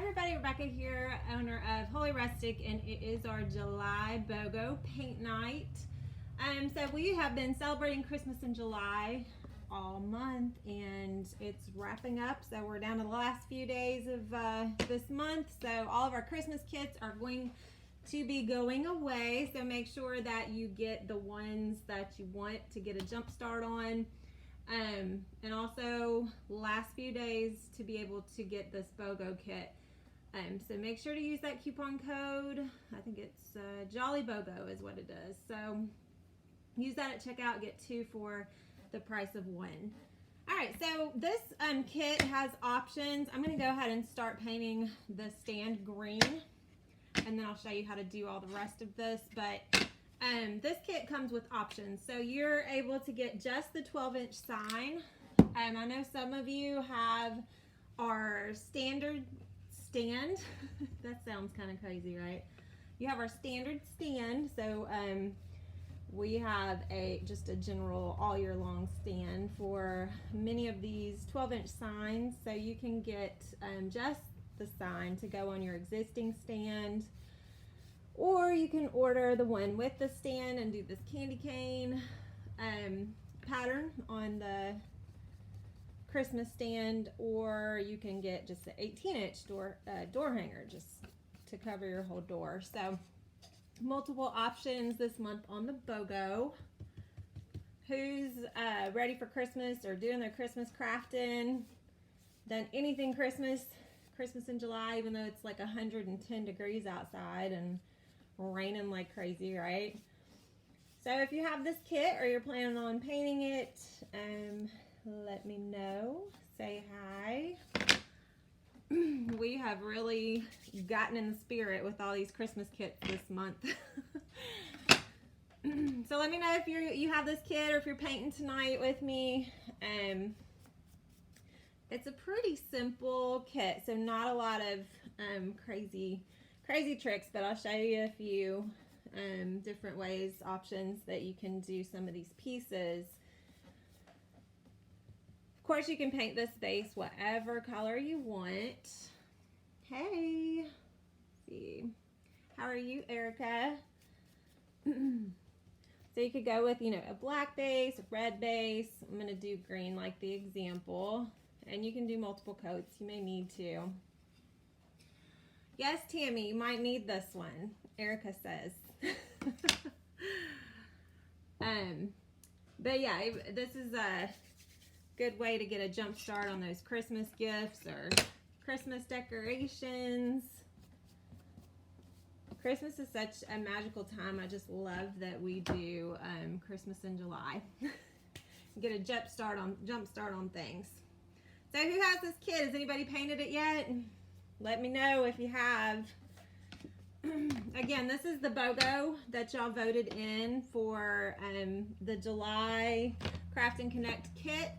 everybody, Rebecca here, owner of Holy Rustic, and it is our July BOGO paint night. So we have been celebrating Christmas in July all month, and it's wrapping up. So we're down to the last few days of this month. So all of our Christmas kits are going to be going away. So make sure that you get the ones that you want to get a jump start on. And also last few days to be able to get this BOGO kit. So make sure to use that coupon code. I think it's Jolly BOGO is what it is. So use that at checkout, get 2 for the price of 1. All right, so this kit has options. I'm gonna go ahead and start painting the stand green, and then I'll show you how to do all the rest of this. But this kit comes with options. So you're able to get just the 12-inch sign. I know some of you have our standard stand. That sounds kind of crazy, right? You have our standard stand. So we have just a general all year long stand for many of these 12-inch signs. So you can get just the sign to go on your existing stand, or you can order the one with the stand and do this candy cane pattern on the Christmas stand, or you can get just the 18-inch door hanger just to cover your whole door. So multiple options this month on the BOGO. Who's ready for Christmas or doing their Christmas crafting? Done anything Christmas in July, even though it's like 110 degrees outside and raining like crazy, right? So if you have this kit or you're planning on painting it, let me know. Say hi. We have really gotten in the spirit with all these Christmas kits this month. So let me know if you have this kit or if you're painting tonight with me. It's a pretty simple kit, so not a lot of crazy tricks, but I'll show you a few different ways, options that you can do some of these pieces. Of course, you can paint this base whatever color you want. Hey, let's see, how are you, Erica? So you could go with, a black base, a red base. I'm gonna do green like the example, and you can do multiple coats. You may need to. Yes, Tammy, you might need this one, Erica says. But yeah, this is a good way to get a jump start on those Christmas gifts or Christmas decorations. Christmas is such a magical time. I just love that we do Christmas in July. Get a jump start on things. So who has this kit? Has anybody painted it yet? Let me know if you have. Again, this is the BOGO that y'all voted in for the July Craft and Connect kit.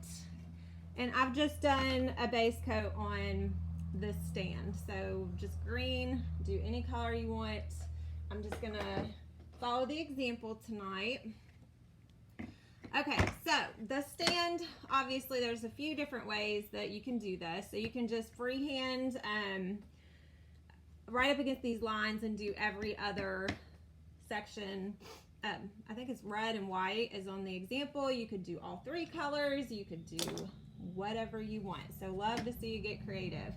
And I've just done a base coat on this stand. So just green, do any color you want. I'm just gonna follow the example tonight. Okay, so the stand, obviously there's a few different ways that you can do this. So you can just freehand right up against these lines and do every other section. I think it's red and white is on the example. You could do all 3 colors. You could do whatever you want. So love to see you get creative.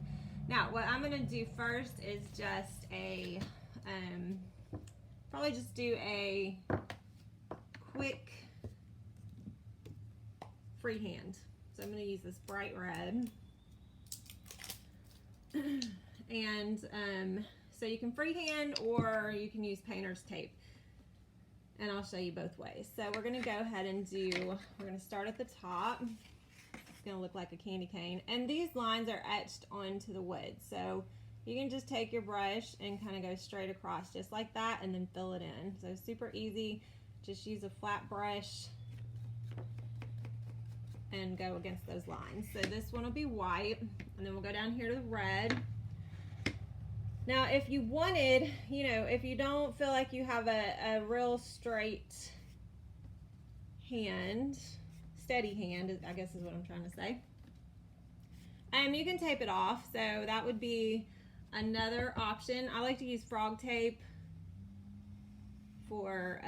Now, what I'm gonna do first is just probably just do a quick freehand. So I'm gonna use this bright red. And so you can freehand or you can use painter's tape. And I'll show you both ways. So we're gonna go ahead and we're gonna start at the top. It's gonna look like a candy cane. And these lines are etched onto the wood. So you can just take your brush and kind of go straight across just like that and then fill it in. So super easy. Just use a flat brush and go against those lines. So this one will be white, and then we'll go down here to the red. Now, if you wanted, if you don't feel like you have a real straight hand, steady hand, I guess is what I'm trying to say, you can tape it off. So that would be Another option, I like to use frog tape for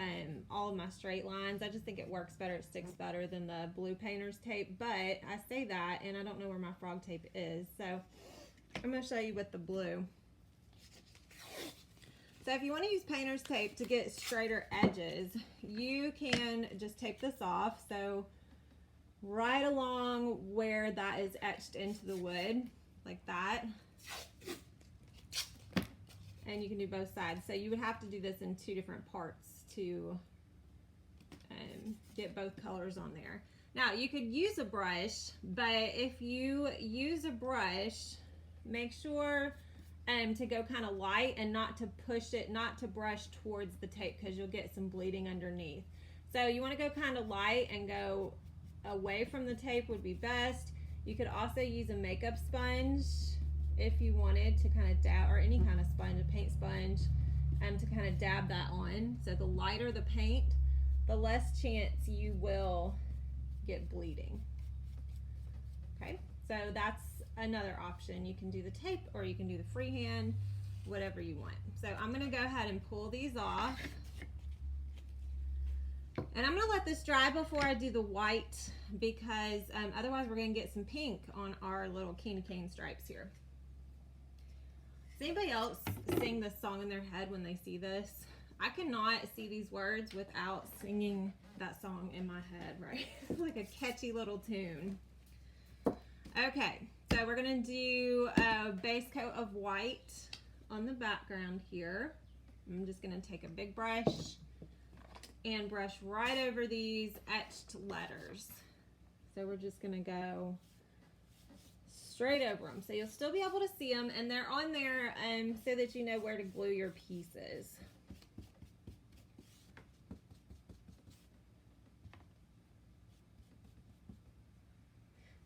all of my straight lines. I just think it works better, it sticks better than the blue painter's tape, but I say that and I don't know where my frog tape is, so I'm going to show you with the blue. So if you want to use painter's tape to get straighter edges, you can just tape this off, so right along where that is etched into the wood, like that. And you can do both sides. So you would have to do this in 2 different parts to get both colors on there. Now you could use a brush, but if you use a brush, make sure to go kind of light and not to push it, not to brush towards the tape, because you'll get some bleeding underneath. So you want to go kind of light and go away from the tape would be best. You could also use a makeup sponge if you wanted to kind of dab, or any kind of sponge, a paint sponge, to kind of dab that on. So the lighter the paint, the less chance you will get bleeding. Okay, so that's another option. You can do the tape or you can do the freehand, whatever you want. So I'm going to go ahead and pull these off. And I'm going to let this dry before I do the white, because otherwise we're going to get some pink on our little candy cane stripes here. Does anybody else sing this song in their head when they see this? I cannot see these words without singing that song in my head, right? It's like a catchy little tune. Okay, so we're going to do a base coat of white on the background here. I'm just going to take a big brush and brush right over these etched letters. So we're just going to go straight over them. So you'll still be able to see them, and they're on there so that you know where to glue your pieces.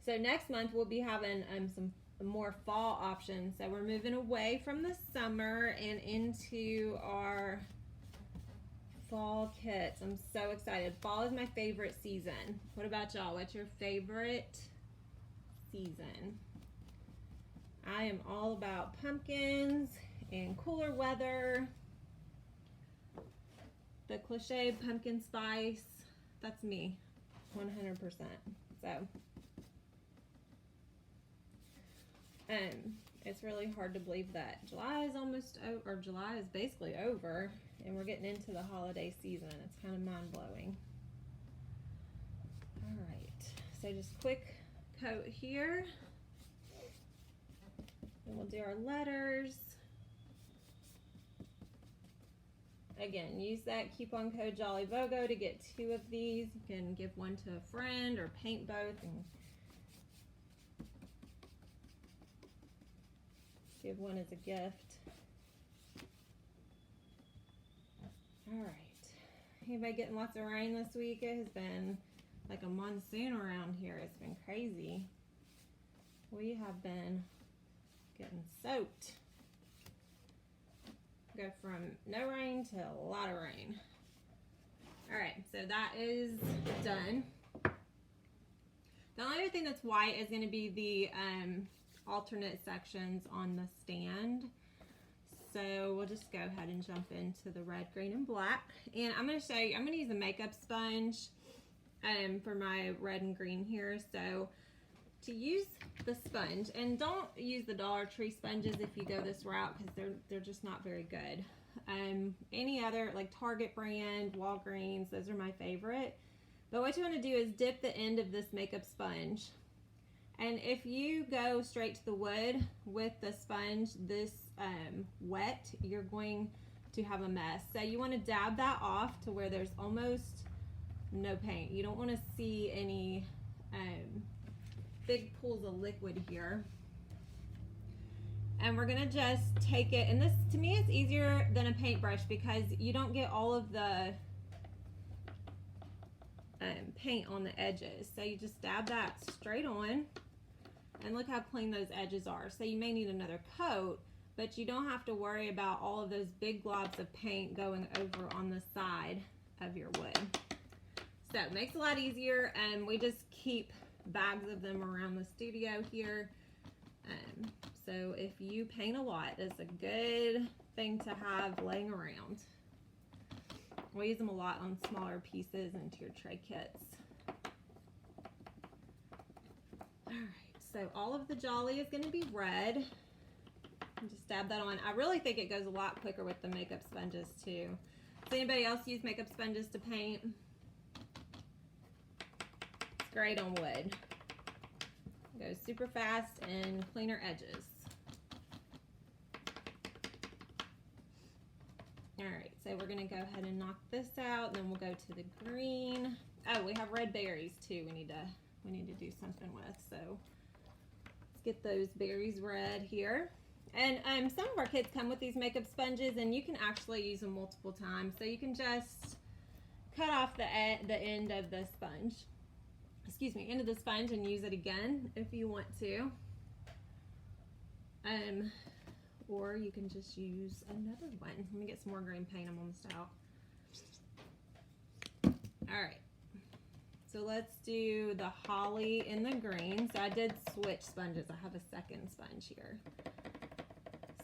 So next month we'll be having some more fall options. So we're moving away from the summer and into our fall kits. I'm so excited. Fall is my favorite season. What about y'all? What's your favorite season? I am all about pumpkins and cooler weather. The cliche pumpkin spice, that's me, 100%. So, it's really hard to believe that July is almost over, or July is basically over, and we're getting into the holiday season. It's kind of mind-blowing. All right, so just quick coat here. And we'll do our letters. Again, use that coupon code JollyBOGO to get 2 of these. You can give one to a friend or paint both and give one as a gift. All right. Anybody getting lots of rain this week? It has been like a monsoon around here. It's been crazy. We have been getting soaked. Go from no rain to a lot of rain. All right, so that is done. The only other thing that's white is going to be the alternate sections on the stand. So we'll just go ahead and jump into the red, green, and black. And I'm going to show you, I'm going to use a makeup sponge for my red and green here. So to use the sponge, and don't use the Dollar Tree sponges if you go this route, because they're just not very good. Any other, like Target brand, Walgreens, those are my favorite. But what you want to do is dip the end of this makeup sponge, and if you go straight to the wood with the sponge this wet, you're going to have a mess. So you want to dab that off to where there's almost no paint. You don't want to see any big pools of liquid here. And we're gonna just take it, and this to me is easier than a paintbrush because you don't get all of the paint on the edges. So you just dab that straight on, and look how clean those edges are. So you may need another coat, but you don't have to worry about all of those big globs of paint going over on the side of your wood. So it makes it a lot easier, and we just keep bags of them around the studio here. So if you paint a lot, it's a good thing to have laying around. We use them a lot on smaller pieces into your tray kits. Alright, so all of the Jolly is going to be red. Just dab that on. I really think it goes a lot quicker with the makeup sponges too. Does anybody else use makeup sponges to paint? It's great on wood. It goes super fast and cleaner edges. Alright, so we're going to go ahead and knock this out, and then we'll go to the green. Oh, we have red berries too we need to do something with. So let's get those berries red here. And some of our kits come with these makeup sponges, and you can actually use them multiple times. So you can just cut off the end of the sponge. Excuse me, end of the sponge, and use it again if you want to. Or you can just use another one. Let me get some more green paint. I'm almost out. All right. So let's do the holly in the green. So I did switch sponges. I have a second sponge here.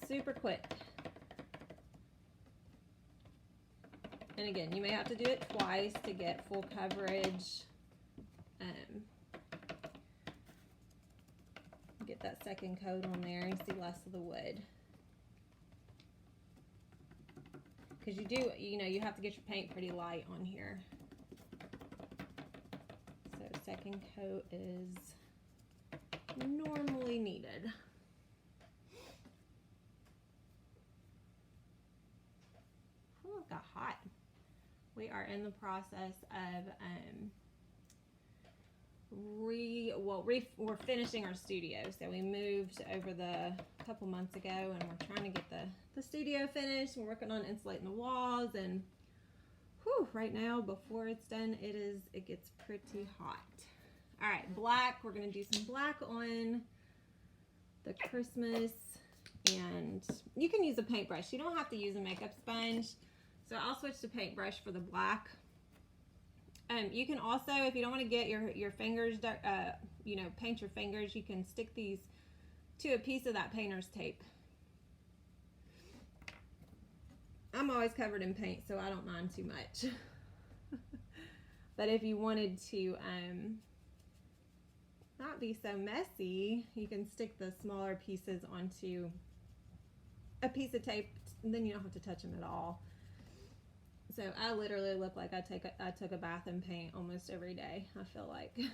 Super quick. And again, you may have to do it twice to get full coverage. Get that second coat on there and see less of the wood. Because you have to get your paint pretty light on here. So second coat is normally needed. Oh, it got hot. We are in the process of we're finishing our studio. So we moved over a couple months ago, and we're trying to get the studio finished. We're working on insulating the walls, and right now before it's done, it gets pretty hot. All right, black. We're gonna do some black on the Christmas, and you can use a paintbrush. You don't have to use a makeup sponge. So I'll switch to paintbrush for the black. You can also, if you don't want to get your fingers, paint your fingers, you can stick these to a piece of that painter's tape. I'm always covered in paint, so I don't mind too much. But if you wanted to not be so messy, you can stick the smaller pieces onto a piece of tape, and then you don't have to touch them at all. So I literally look like I took a bath in paint almost every day, I feel like. All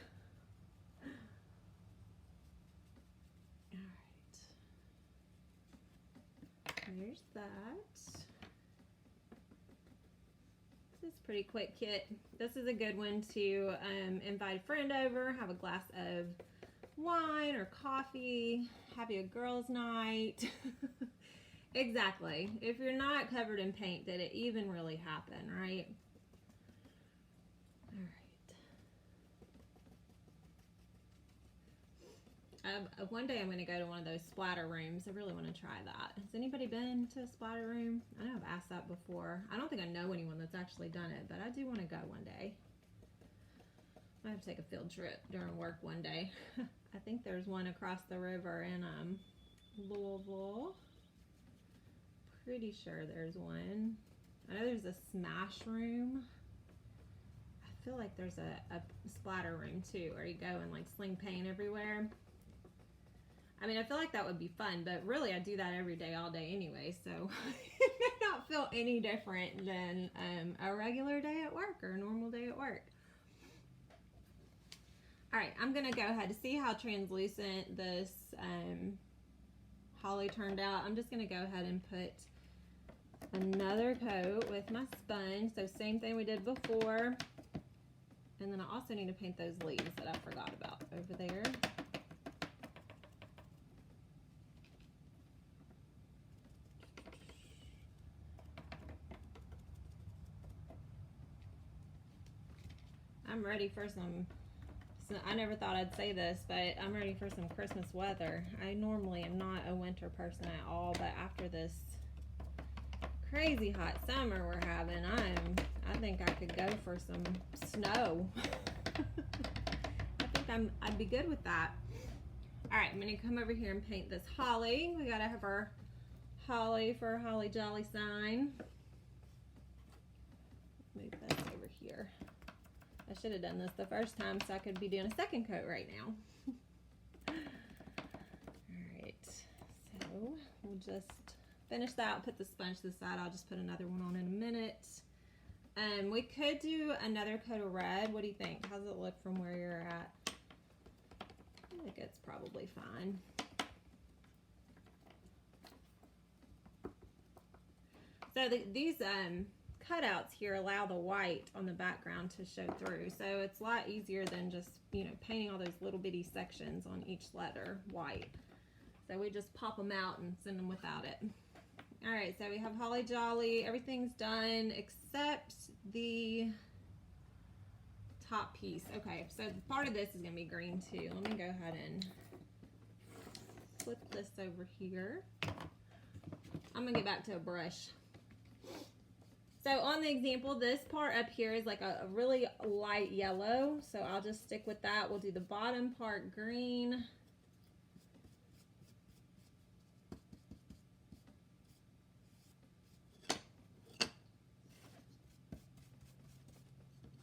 right. There's that. This is a pretty quick kit. This is a good one to invite a friend over, have a glass of wine or coffee, have a girls' night. Exactly. If you're not covered in paint, did it even really happen, right? All right. One day I'm going to go to one of those splatter rooms. I really want to try that. Has anybody been to a splatter room? I know I've asked that before. I don't think I know anyone that's actually done it, but I do want to go one day. I have to take a field trip during work one day. I think there's one across the river in Louisville. Pretty sure there's one. I know there's a smash room. I feel like there's a splatter room too, where you go and like sling paint everywhere. I mean, I feel like that would be fun, but really I do that every day, all day anyway, so it may not feel any different than a regular day at work or a normal day at work. All right, I'm gonna go ahead to see how translucent this holly turned out. I'm just gonna go ahead and put another coat with my sponge. So same thing we did before. And then I also need to paint those leaves that I forgot about over there. I'm ready for some, I never thought I'd say this, but I'm ready for some Christmas weather. I normally am not a winter person at all, but after this crazy hot summer we're having, I think I could go for some snow. I think I'd be good with that. All right, I'm gonna come over here and paint this holly. We gotta have our holly for our holly jolly sign. Move this over here. I should have done this the first time so I could be doing a second coat right now. Alright, so we'll just finish that, put the sponge to the side. I'll just put another one on in a minute. We could do another coat of red. What do you think? How's it look from where you're at? I think it's probably fine. So these cutouts here allow the white on the background to show through, so it's a lot easier than just, you know, painting all those little bitty sections on each letter white. So we just pop them out and send them without it. All right, so we have holly jolly. Everything's done except the top piece. Okay, so part of this is gonna be green too. Let me go ahead and flip this over here. I'm gonna get back to a brush. So on the example, this part up here is like a really light yellow, so I'll just stick with that. We'll do the bottom part green.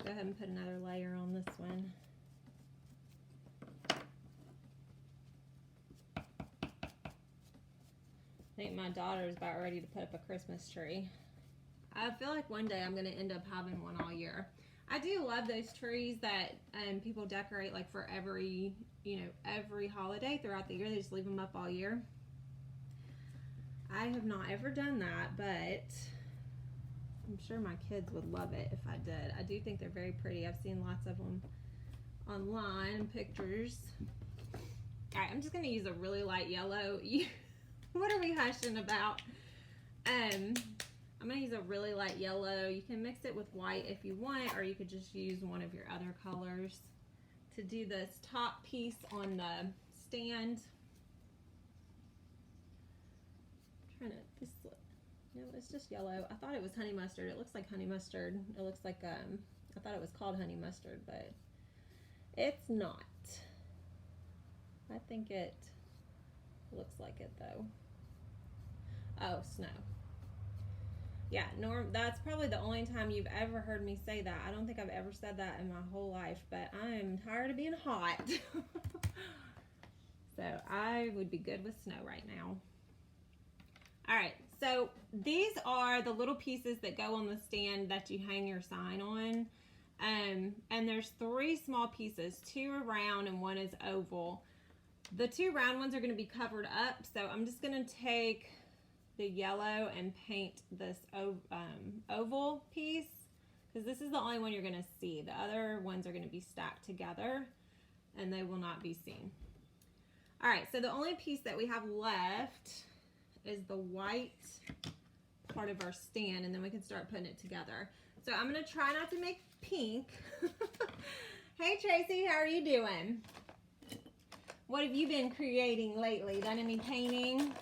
Go ahead and put another layer on this one. I think my daughter is about ready to put up a Christmas tree. I feel like one day I'm going to end up having one all year. I do love those trees that people decorate like for every, you know, every holiday throughout the year. They just leave them up all year. I have not ever done that, but I'm sure my kids would love it if I did. I do think they're very pretty. I've seen lots of them online in pictures. All right, I'm just going to use a really light yellow. What are we hushing about? I'm going to use a really light yellow. You can mix it with white if you want, or you could just use one of your other colors to do this top piece on the stand. I'm trying to, no, it's just yellow. I thought it was honey mustard. It looks like honey mustard. It looks like, I thought it was called honey mustard, but it's not. I think it looks like it though. Oh, snow. Yeah, Norm, that's probably the only time you've ever heard me say that. I don't think I've ever said that in my whole life, but I'm tired of being hot. So I would be good with snow right now. All right, so these are the little pieces that go on the stand that you hang your sign on. And there's 3 small pieces, 2 are round and 1 is oval. The 2 round ones are going to be covered up, so I'm just going to take the yellow and paint this oval piece, because this is the only one you're going to see. The other ones are going to be stacked together and they will not be seen. All right, so the only piece that we have left is the white part of our stand, and then we can start putting it together. So I'm going to try not to make pink. Hey Tracy, how are you doing? What have you been creating lately? Done any painting?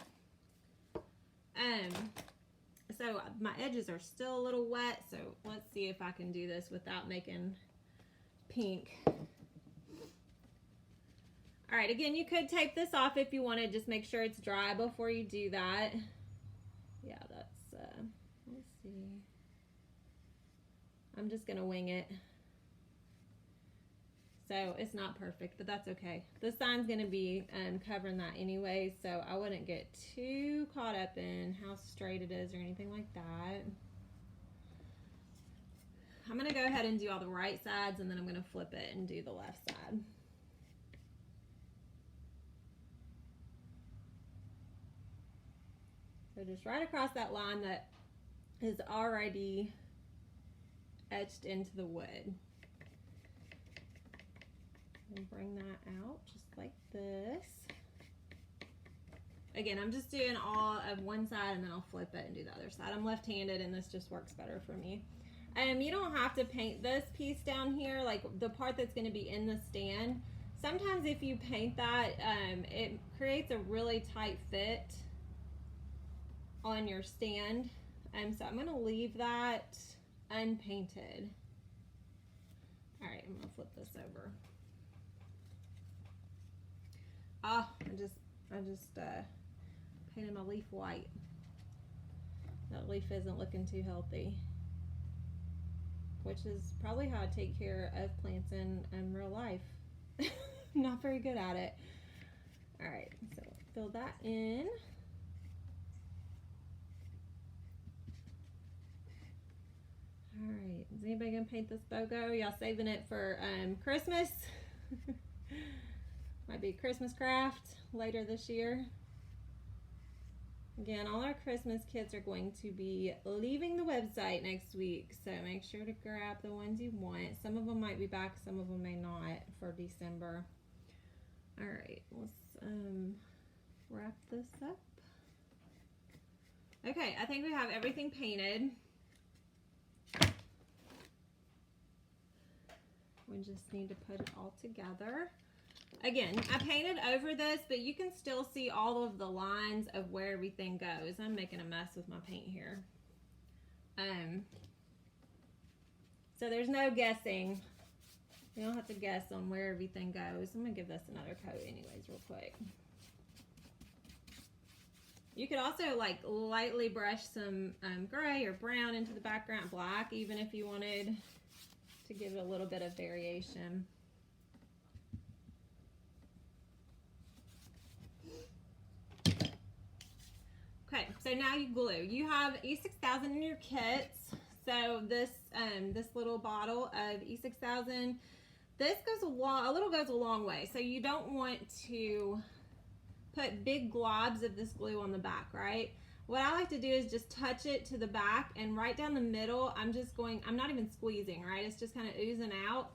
So my edges are still a little wet, so let's see if I can do this without making pink. All right, again, you could tape this off if you wanted. Just make sure it's dry before you do that. Yeah, that's, let's see. I'm just gonna wing it. So it's not perfect, but that's okay. The sign's gonna be covering that anyway, so I wouldn't get too caught up in how straight it is or anything like that. I'm gonna go ahead and do all the right sides, and then I'm gonna flip it and do the left side. So just right across that line that is already etched into the wood. And bring that out just like this. Again, I'm just doing all of one side and then I'll flip it and do the other side. I'm left-handed and this just works better for me. You don't have to paint this piece down here, like the part that's going to be in the stand. Sometimes if you paint that, it creates a really tight fit on your stand. So I'm going to leave that unpainted. All right, I'm going to flip this over. Oh, I just painted my leaf white. That leaf isn't looking too healthy, which is probably how I take care of plants in real life. Not very good at it. All right, so fill that in. All right, is anybody gonna paint this BOGO? Y'all saving it for Christmas? Might be a Christmas craft later this year. Again, all our Christmas kits are going to be leaving the website next week, so make sure to grab the ones you want. Some of them might be back, some of them may not for December. All right, let's wrap this up. Okay, I think we have everything painted. We just need to put it all together. Again, I painted over this, but you can still see all of the lines of where everything goes. I'm making a mess with my paint here. So there's no guessing. You don't have to guess on where everything goes. I'm gonna give this another coat anyways real quick. You could also like lightly brush some gray or brown into the background, black even if you wanted to give it a little bit of variation. Okay, so now you glue. You have E6000 in your kits. So this this little bottle of E6000, this goes a long way. So you don't want to put big globs of this glue on the back, right? What I like to do is just touch it to the back, and right down the middle, I'm not even squeezing, right? It's just kind of oozing out.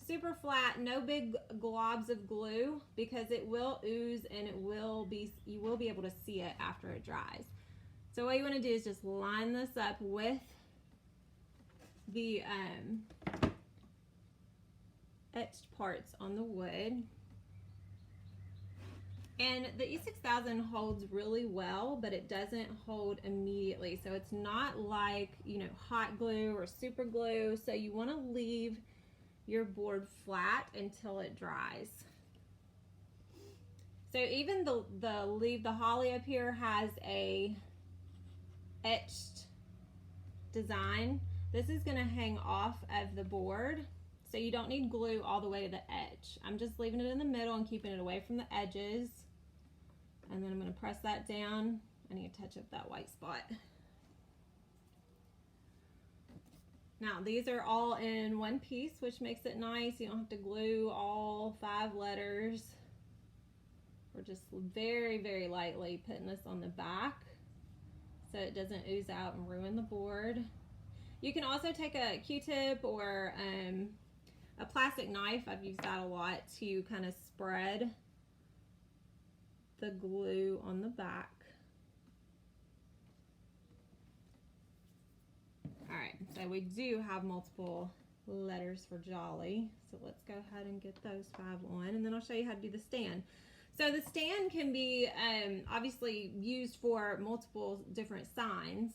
Super flat, no big globs of glue, because it will ooze and you will be able to see it after it dries. So what you want to do is just line this up with the etched parts on the wood. And the E6000 holds really well, but it doesn't hold immediately. So it's not like, you know, hot glue or super glue. So you want to leave your board flat until it dries. So even the holly up here has a etched design. This is going to hang off of the board, so you don't need glue all the way to the edge. I'm just leaving it in the middle and keeping it away from the edges. And then I'm going to press that down. I need to touch up that white spot. Now these are all in one piece, which makes it nice. You don't have to glue all 5 letters. We're just very, very lightly putting this on the back so it doesn't ooze out and ruin the board. You can also take a Q-tip or a plastic knife. I've used that a lot to kind of spread the glue on the back. All right, so we do have multiple letters for Jolly. So let's go ahead and get those 5 on, and then I'll show you how to do the stand. So the stand can be obviously used for multiple different signs,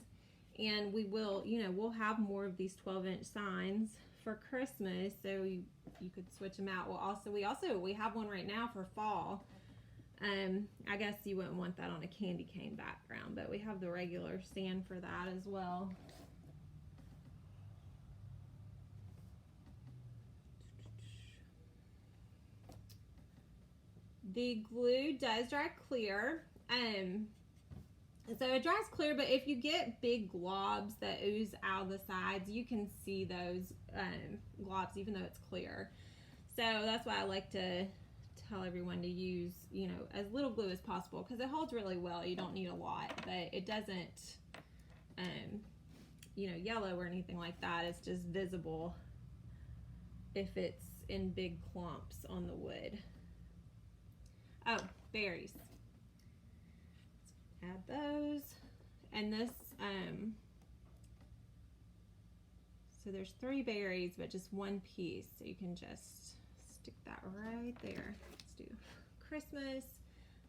and we will, you know, we'll have more of these 12-inch signs for Christmas, so you could switch them out. We have one right now for fall. I guess you wouldn't want that on a candy cane background, but we have the regular stand for that as well. The glue does dry clear. So it dries clear, but if you get big globs that ooze out of the sides, you can see those globs even though it's clear. So that's why I like to tell everyone to use, you know, as little glue as possible, because it holds really well. You don't need a lot, but it doesn't, you know, yellow or anything like that. It's just visible if it's in big clumps on the wood. Oh, berries. Add those, and this, so there's 3 berries, but just 1 piece, so you can just stick that right there. Let's do Christmas.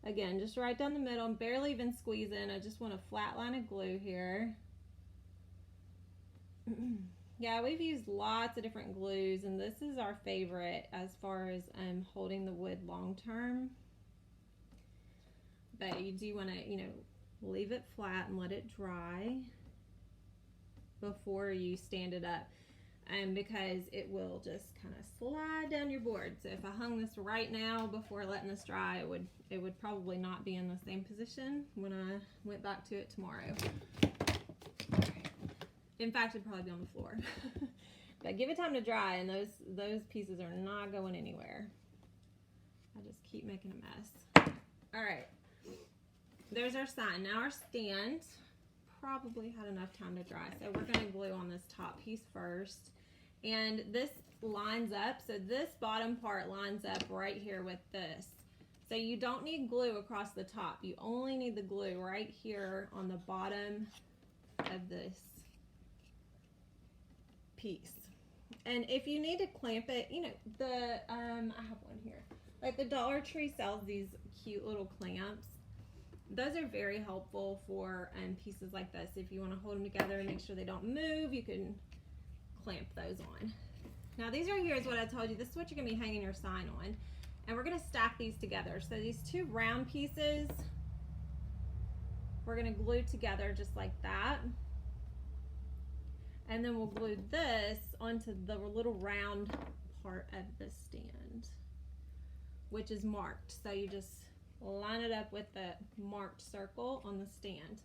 Again, just right down the middle. I'm barely even squeezing. I just want a flat line of glue here. Yeah, we've used lots of different glues, and this is our favorite as far as holding the wood long term. but you do want to, you know, leave it flat and let it dry before you stand it up, because it will just kind of slide down your board. So if I hung this right now before letting this dry, it would probably not be in the same position when I went back to it tomorrow. In fact, it'd probably be on the floor. But give it time to dry, and those pieces are not going anywhere. I just keep making a mess. All right, there's our sign. Now our stand probably had enough time to dry, so we're going to glue on this top piece first. And this lines up, so this bottom part lines up right here with this. So you don't need glue across the top. You only need the glue right here on the bottom of this piece. And if you need to clamp it, you know, I have one here. Like the Dollar Tree sells these cute little clamps. Those are very helpful for pieces like this. If you want to hold them together and make sure they don't move, you can clamp those on. Now these right here is what I told you. This is what you're going to be hanging your sign on. And we're going to stack these together. So these two round pieces, we're going to glue together just like that. And then we'll glue this onto the little round part of the stand, which is marked. So you just line it up with the marked circle on the stand.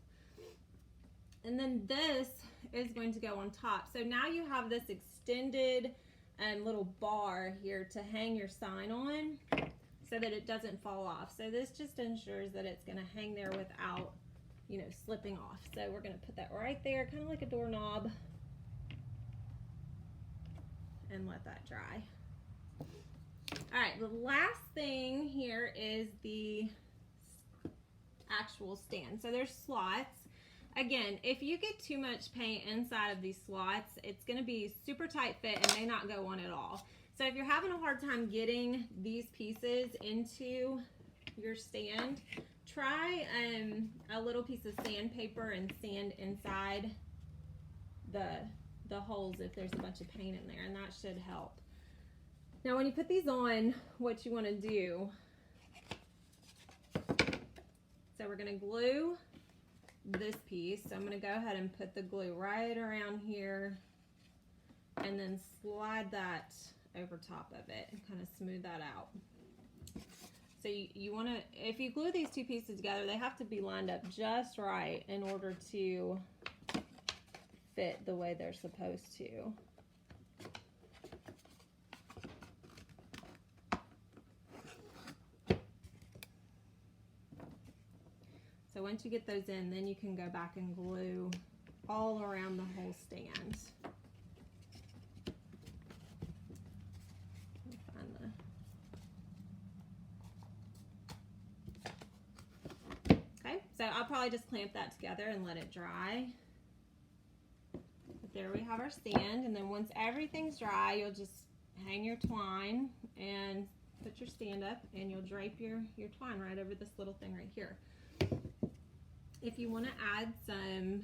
And then this is going to go on top. So now you have this extended little bar here to hang your sign on so that it doesn't fall off. So this just ensures that it's going to hang there without, you know, slipping off. So we're going to put that right there, kind of like a doorknob, and let that dry. All right, the last thing here is the actual stand. So there's slots. Again, if you get too much paint inside of these slots, it's going to be super tight fit and may not go on at all. So if you're having a hard time getting these pieces into your stand, try a little piece of sandpaper and sand inside the holes if there's a bunch of paint in there, and that should help. Now when you put these on, what you want to do, so we're going to glue this piece. So I'm going to go ahead and put the glue right around here and then slide that over top of it and kind of smooth that out. So you want to, if you glue these two pieces together, they have to be lined up just right in order to fit the way they're supposed to. So once you get those in, then you can go back and glue all around the whole stand. Okay, so I'll probably just clamp that together and let it dry. But there we have our stand, and then once everything's dry, you'll just hang your twine and put your stand up, and you'll drape your twine right over this little thing right here. If you want to add some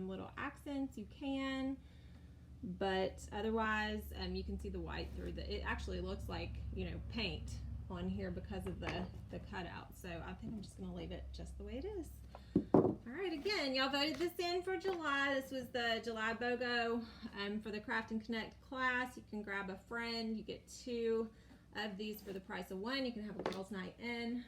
little accents, you can, but otherwise you can see the white through it actually looks like, you know, paint on here because of the cutout. So I think I'm just going to leave it just the way it is. All right, again, y'all voted this in for July. This was the July BOGO for the Craft and Connect class. You can grab a friend. You get 2 of these for the price of 1. You can have a girls' night in.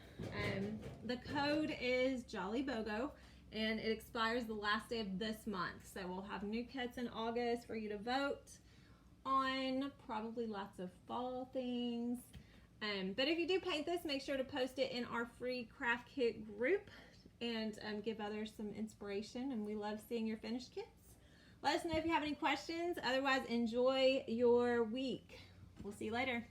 The code is Jolly BOGO, and it expires the last day of this month. So we'll have new kits in August for you to vote on. Probably lots of fall things. But if you do paint this, make sure to post it in our free craft kit group and give others some inspiration. And we love seeing your finished kits. Let us know if you have any questions. Otherwise, enjoy your week. We'll see you later.